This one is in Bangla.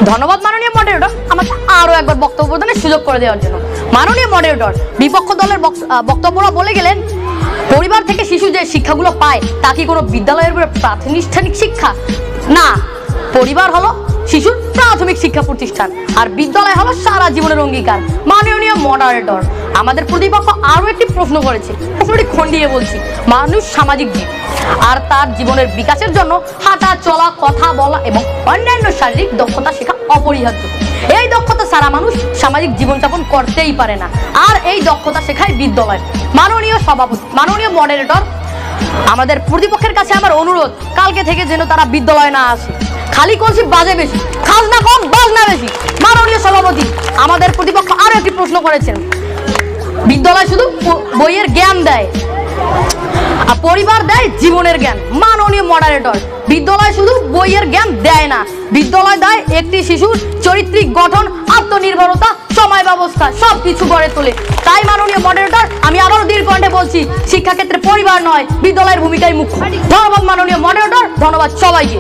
ধন্যবাদ মাননীয় মডারেটর আমাকে আরো একবার বক্তব্য প্রদানের সুযোগ করে দেওয়ার জন্য। মাননীয় মডারেটর, বিপক্ষ দলের বক্তব্যরা বলে গেলেন পরিবার থেকে শিশু যে শিক্ষাগুলো পায় তা কি কোনো বিদ্যালয়ের প্রাতিষ্ঠানিক শিক্ষা? না, পরিবার হলো শিশুর প্রাথমিক শিক্ষা প্রতিষ্ঠান আর বিদ্যালয় হলো সারা জীবনের অঙ্গীকার। মাননীয় মডারেটর, আমাদের প্রতিপক্ষ আরো একটি প্রশ্ন করেছে, প্রশ্নটি খন্ডিয়ে বলছি। মানুষ সামাজিক জীব আর তার জীবনের বিকাশের জন্য হাঁটা চলা, কথা বলা এবং অন্যান্য শারীরিক দক্ষতা শেখা অপরিহার্য। এই দক্ষতা ছাড়া মানুষ সামাজিক জীবনযাপন করতেই পারে না, আর এই দক্ষতা শেখায় বিদ্যালয়। মাননীয় সভাপতি, মাননীয় মডারেটর, আমাদের প্রতিপক্ষের কাছে আমার অনুরোধ, কালকে থেকে যেন তারা বিদ্যালয়ে না আসে। খালি কলসি বাজে বেশি, খাজনা কম, বাজনা বেশি। মাননীয় সভাপতি, আমাদের প্রতিপক্ষ আরো একটি প্রশ্ন করেছেন, বিদ্যালয় শুধু বইয়ের জ্ঞান দেয় আর পরিবার দেয় জীবনের জ্ঞান। মাননীয় মডারেটর, বিদ্যালয় শুধু বইয়ের জ্ঞান দেয় না, বিদ্যালয় দেয় একটি শিশুর চরিত্রিক গঠন, আত্মনির্ভরতা, সময় ব্যবস্থা সবকিছু গড়ে তোলে। তাই মাননীয় মডারেটর, আমি আবারও দীর্ঘ কণ্ঠে বলছি, শিক্ষাক্ষেত্রে পরিবার নয় বিদ্যালয়ের ভূমিকাই মুখ্য। ধন্যবাদ মাননীয় মডারেটর, ধন্যবাদ সবাইকে।